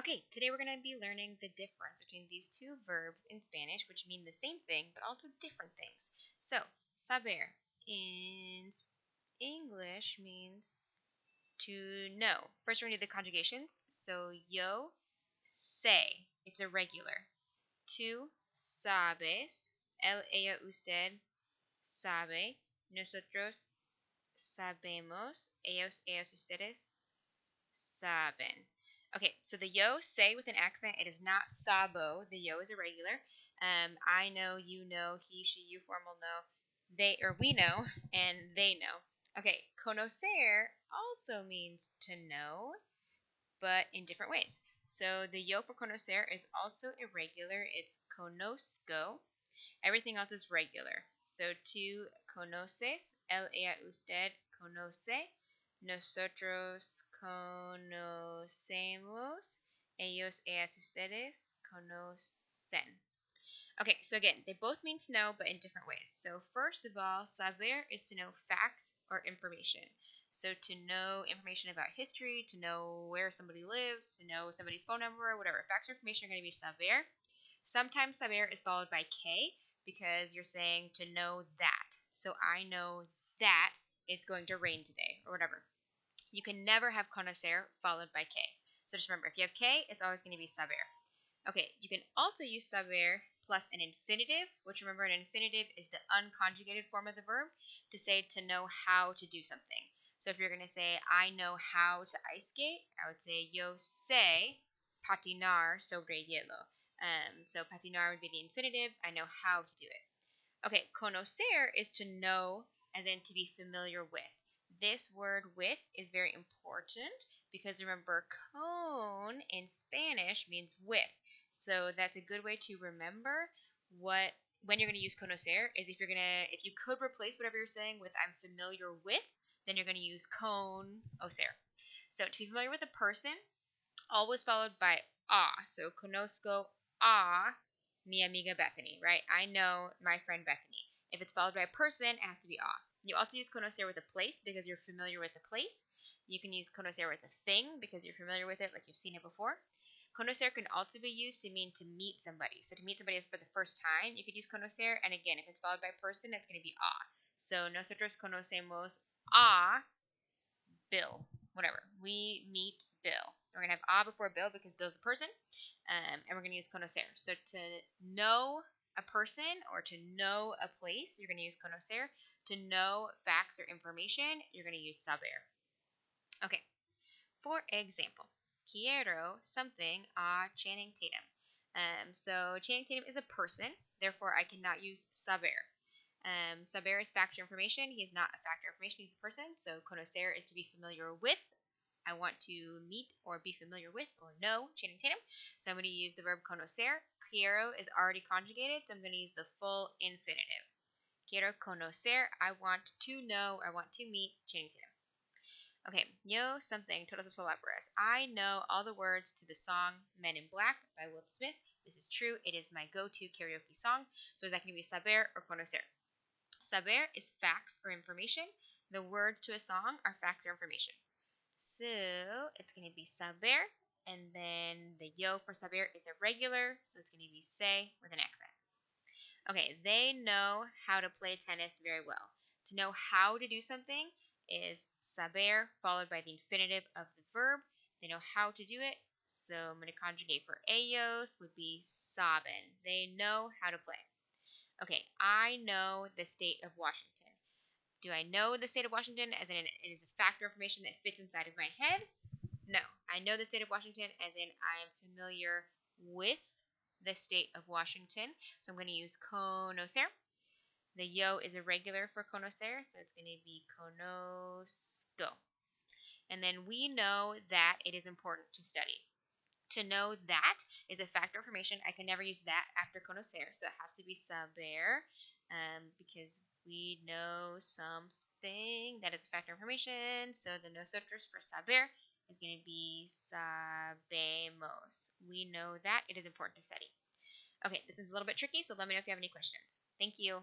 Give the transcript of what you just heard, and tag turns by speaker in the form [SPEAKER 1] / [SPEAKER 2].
[SPEAKER 1] Okay, today we're going to be learning the difference between these two verbs in Spanish, which mean the same thing, but also different things. So, saber in English means to know. First, we're going to do the conjugations. So, yo sé, it's irregular. Tú sabes, él, ella, usted sabe. Nosotros sabemos, ellos, ellas, ustedes saben. Okay, so the yo, say with an accent, it is not sabo. The yo is irregular. I know, you know, he, she, you, formal know, they, or we know, and they know. Okay, conocer also means to know, but in different ways. So the yo for conocer is also irregular. It's conozco. Everything else is regular. So tú conoces, él, ella, usted conoce. Nosotros conocemos. Ellos, ellas, ustedes conocen. Okay, so again, they both mean to know, but in different ways. So first of all, saber is to know facts or information. So to know information about history, to know where somebody lives, to know somebody's phone number, whatever. Facts or information are going to be saber. Sometimes saber is followed by K because you're saying to know that. So I know that it's going to rain today or whatever. You can never have conocer followed by K. So just remember, if you have K, it's always going to be saber. Okay, you can also use saber plus an infinitive, which remember an infinitive is the unconjugated form of the verb to say to know how to do something. So if you're going to say, I know how to ice skate, I would say, yo sé patinar sobre hielo. So patinar would be the infinitive. I know how to do it. Okay, conocer is to know, as in to be familiar with. This word with is very important because remember, con in Spanish means with. So that's a good way to remember when you're going to use conocer is if you could replace whatever you're saying with I'm familiar with, then you're going to use conocer. So to be familiar with a person, always followed by a. So conozco a mi amiga Bethany, right? I know my friend Bethany. If it's followed by a person, it has to be a. You also use conocer with a place because you're familiar with the place. You can use conocer with a thing because you're familiar with it, like you've seen it before. Conocer can also be used to mean to meet somebody. So to meet somebody for the first time, you could use conocer. And again, if it's followed by a person, it's going to be a. So nosotros conocemos a Bill. Whatever. We meet Bill. We're going to have a before Bill because Bill's a person. And we're going to use conocer. So to know a person or to know a place, you're going to use conocer. To know facts or information, you're going to use saber. Okay. For example, quiero something a Channing Tatum. So Channing Tatum is a person, therefore I cannot use saber. Saber is facts or information. He is not a fact or information. He's a person. So conocer is to be familiar with. I want to meet or be familiar with or know Channing Tatum. So I'm going to use the verb conocer. Quiero is already conjugated, so I'm going to use the full infinitive. Quiero conocer. I want to know. I want to meet Channing Tatum. Okay, yo something, todas las palabras. I know all the words to the song Men in Black by Will Smith. This is true. It is my go-to karaoke song. So is that going to be saber or conocer? Saber is facts or information. The words to a song are facts or information. So it's going to be saber, and then the yo for saber is irregular, so it's going to be say with an accent. Okay, they know how to play tennis very well. To know how to do something is saber followed by the infinitive of the verb. They know how to do it, so I'm going to conjugate for ellos would be saben. They know how to play. Okay, I know the state of Washington. Do I know the state of Washington as in it is a factor information that fits inside of my head? No, I know the state of Washington as in I am familiar with the state of Washington. So I'm going to use conocer. The yo is irregular for conocer, so it's going to be conozco. And then we know that it is important to study. To know that is a factor information. I can never use that after conocer, so it has to be saber because we know something that is a factor information. So the nosotros for saber is going to be sabemos. We know that it is important to study. Okay, this one's a little bit tricky, so let me know if you have any questions. Thank you.